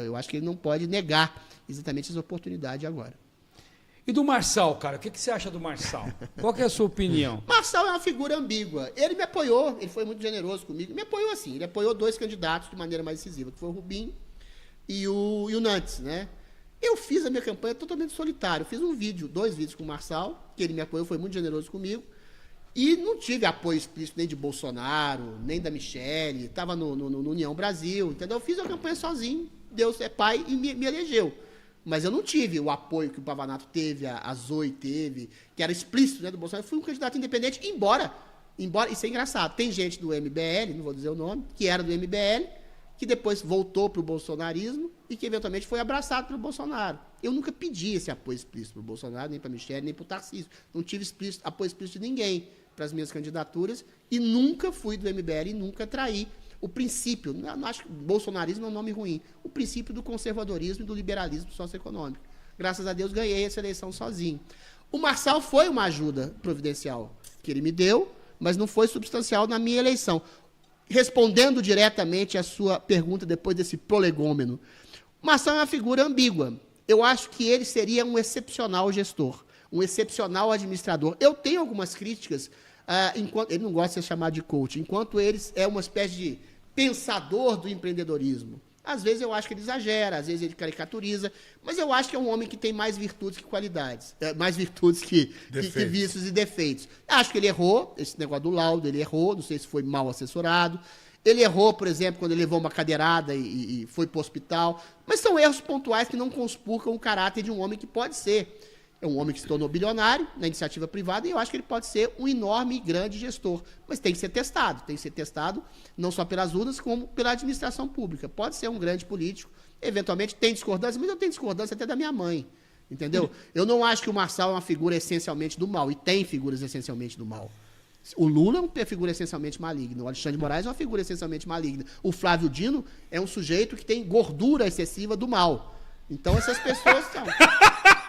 Eu acho que ele não pode negar exatamente essa oportunidade agora. E do Marçal, cara? O que você acha do Marçal? Qual que é a sua opinião? Marçal é uma figura ambígua. Ele me apoiou, ele foi muito generoso comigo. Me apoiou assim, ele apoiou 2 candidatos de maneira mais decisiva, que foi o Rubim e o Nantes, né? Eu fiz a minha campanha totalmente solitário. Fiz 2 vídeos com o Marçal, que ele me apoiou, foi muito generoso comigo. E não tive apoio explícito nem de Bolsonaro, nem da Michele, estava no União Brasil, entendeu? Eu fiz a campanha sozinho, Deus é pai e me elegeu. Mas eu não tive o apoio que o Pavanato teve, a Zoe teve, que era explícito, né, do Bolsonaro. Eu fui um candidato independente, embora, isso é engraçado, tem gente do MBL, não vou dizer o nome, que era do MBL, que depois voltou para o bolsonarismo e que eventualmente foi abraçado pelo Bolsonaro. Eu nunca pedi esse apoio explícito para o Bolsonaro, nem para a Michele, nem para o Tarcísio. Não tive apoio explícito de ninguém para as minhas candidaturas e nunca fui do MBL e nunca traí o princípio, não acho que bolsonarismo é um nome ruim, o princípio do conservadorismo e do liberalismo socioeconômico. Graças a Deus ganhei essa eleição sozinho. O Marçal foi uma ajuda providencial que ele me deu, mas não foi substancial na minha eleição. Respondendo diretamente à sua pergunta depois desse prolegômeno, o Marçal é uma figura ambígua. Eu acho que ele seria um excepcional gestor, um excepcional administrador. Eu tenho algumas críticas, enquanto ele não gosta de ser chamado de coach, enquanto ele é uma espécie de pensador do empreendedorismo. Às vezes eu acho que ele exagera, às vezes ele caricaturiza, mas eu acho que é um homem que tem mais virtudes que qualidades, mais virtudes que vícios e defeitos. Acho que ele errou, esse negócio do laudo, ele errou, não sei se foi mal assessorado. Ele errou, por exemplo, quando ele levou uma cadeirada e foi para o hospital, mas são erros pontuais que não conspurcam o caráter de um homem que pode ser. É um homem que se tornou bilionário na iniciativa privada e eu acho que ele pode ser um enorme e grande gestor. Mas tem que ser testado não só pelas urnas, como pela administração pública. Pode ser um grande político, eventualmente tem discordância, mas eu tenho discordância até da minha mãe, entendeu? Eu não acho que o Marçal é uma figura essencialmente do mal, e tem figuras essencialmente do mal. O Lula é uma figura essencialmente maligna, o Alexandre de Moraes é uma figura essencialmente maligna, o Flávio Dino é um sujeito que tem gordura excessiva do mal. Então essas pessoas são...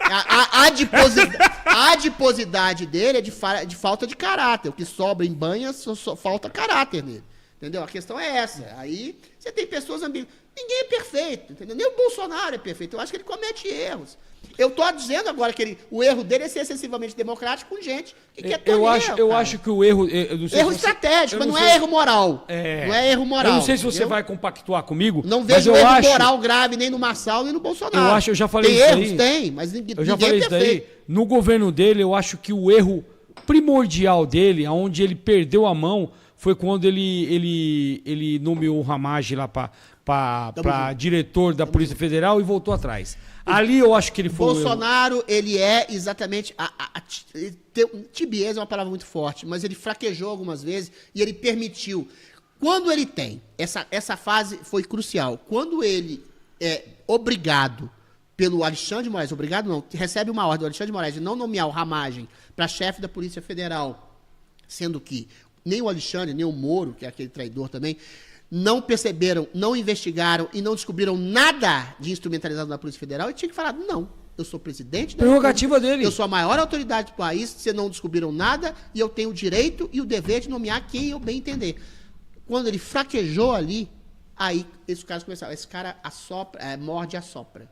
A adiposidade dele é de falta de caráter. O que sobra em banha só falta caráter nele. Entendeu? A questão é essa. Aí você tem pessoas ambíguas. Ninguém é perfeito, entendeu? Nem o Bolsonaro é perfeito. Eu acho que ele comete erros. Eu estou dizendo agora que o erro dele é ser excessivamente democrático com gente que quer ter eu acho que o erro... Erro estratégico, mas não é erro moral. Não é erro moral. Eu não sei se você vai compactuar comigo, não vejo erro moral grave nem no Marçal, nem no Bolsonaro. Eu já falei tem isso erros? daí. Tem, mas ninguém Eu já falei isso daí. No governo dele, eu acho que o erro primordial dele, onde ele perdeu a mão, foi quando ele nomeou o Ramage lá para diretor da Polícia Federal e voltou atrás. Ali eu acho que ele foi... Bolsonaro, ele é exatamente... Tibieza é uma palavra muito forte, mas ele fraquejou algumas vezes e ele permitiu. Quando ele tem... Essa fase foi crucial. Quando ele é obrigado pelo Alexandre de Moraes, obrigado não, recebe uma ordem do Alexandre de Moraes de não nomear o Ramagem para chefe da Polícia Federal, sendo que nem o Alexandre, nem o Moro, que é aquele traidor também, não perceberam, não investigaram e não descobriram nada de instrumentalizado na Polícia Federal, e tinha que falar, não, eu sou presidente da prerrogativa dele. Eu sou a maior autoridade do país, vocês não descobriram nada e eu tenho o direito e o dever de nomear quem eu bem entender. Quando ele fraquejou ali, aí esses caras começaram, esse cara morde e assopra.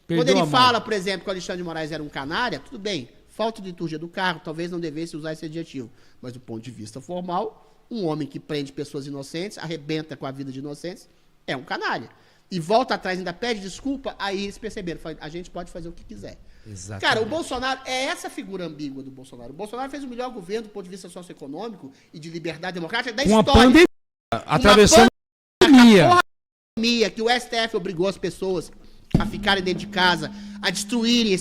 Quando ele fala, por exemplo, que o Alexandre de Moraes era um canária, tudo bem, falta de liturgia do cargo, talvez não devesse usar esse adjetivo, mas do ponto de vista formal, um homem que prende pessoas inocentes, arrebenta com a vida de inocentes, é um canalha. E volta atrás, ainda pede desculpa, aí eles perceberam, a gente pode fazer o que quiser. Exatamente. Cara, o Bolsonaro é essa figura ambígua do Bolsonaro. O Bolsonaro fez o melhor governo do ponto de vista socioeconômico e de liberdade democrática da história. Pandemia, atravessando a pandemia, que o STF obrigou as pessoas a ficarem dentro de casa, a destruírem,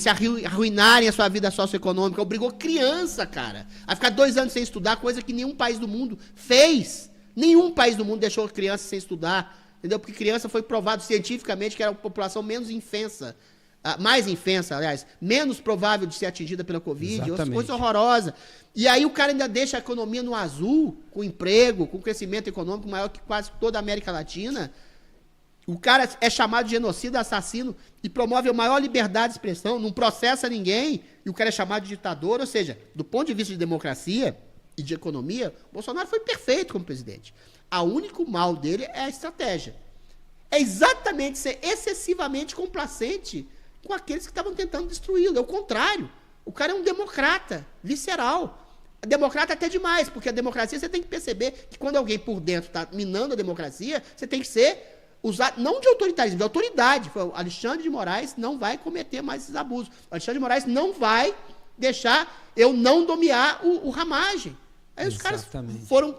arruinarem a sua vida socioeconômica, obrigou criança, cara, a ficar 2 anos sem estudar, coisa que nenhum país do mundo fez. Nenhum país do mundo deixou criança sem estudar, entendeu? Porque criança foi provado cientificamente que era a população menos infensa, mais infensa, aliás, menos provável de ser atingida pela Covid, coisa horrorosa. E aí o cara ainda deixa a economia no azul, com emprego, com crescimento econômico maior que quase toda a América Latina. O cara é chamado de genocida, assassino, e promove a maior liberdade de expressão, não processa ninguém, e o cara é chamado de ditador. Ou seja, do ponto de vista de democracia e de economia, Bolsonaro foi perfeito como presidente. O único mal dele é a estratégia. é exatamente ser excessivamente complacente com aqueles que estavam tentando destruí-lo. É o contrário. O cara é um democrata, visceral. Democrata até demais, porque a democracia você tem que perceber que quando alguém por dentro está minando a democracia, você tem que ser usado, não de autoritarismo, de autoridade. O Alexandre de Moraes não vai cometer mais esses abusos. O Alexandre de Moraes não vai deixar eu não domiar o Ramagem. Aí os caras foram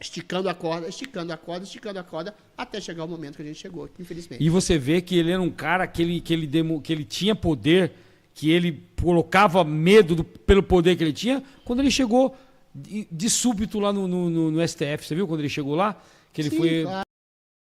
esticando a corda, esticando a corda, esticando a corda, até chegar o momento que a gente chegou, infelizmente. E você vê que ele era um cara que ele tinha poder, que ele colocava medo pelo poder que ele tinha, quando ele chegou de súbito lá no STF. Você viu quando ele chegou lá? Que ele foi... Claro.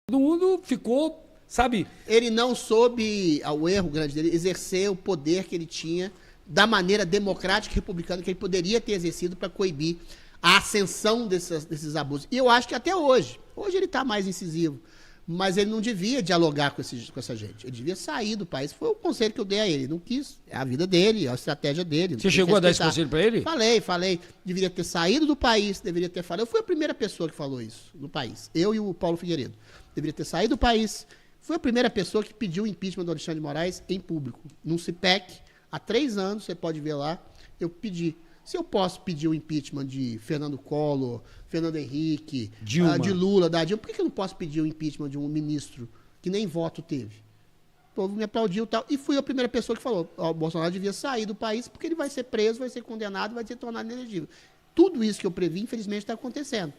Todo mundo ficou, sabe? Ele não soube, ao erro grande dele, exercer o poder que ele tinha da maneira democrática e republicana que ele poderia ter exercido para coibir a ascensão desses abusos. E eu acho que até hoje ele está mais incisivo, mas ele não devia dialogar com essa gente. Ele devia sair do país. Foi o conselho que eu dei a ele. Não quis. É a vida dele, é a estratégia dele. Você chegou a dar esse conselho para ele? Falei. Deveria ter saído do país, deveria ter falado. Eu fui a primeira pessoa que falou isso no país. Eu e o Paulo Figueiredo. Deveria ter saído do país. Fui a primeira pessoa que pediu o impeachment do Alexandre de Moraes em público. Num CIPEC, há 3 anos, você pode ver lá, eu pedi. Se eu posso pedir o impeachment de Fernando Collor, Fernando Henrique, de Lula, da Dilma, por que eu não posso pedir o impeachment de um ministro que nem voto teve? O povo me aplaudiu e tal. E fui a primeira pessoa que falou, o Bolsonaro devia sair do país porque ele vai ser preso, vai ser condenado, vai ser tornado inelegível. Tudo isso que eu previ, infelizmente, está acontecendo.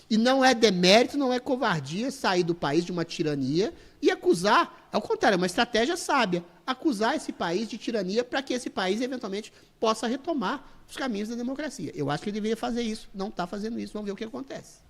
E não é demérito, não é covardia sair do país de uma tirania e acusar, ao contrário, é uma estratégia sábia, acusar esse país de tirania para que esse país, eventualmente, possa retomar os caminhos da democracia. Eu acho que ele deveria fazer isso, não está fazendo isso, vamos ver o que acontece.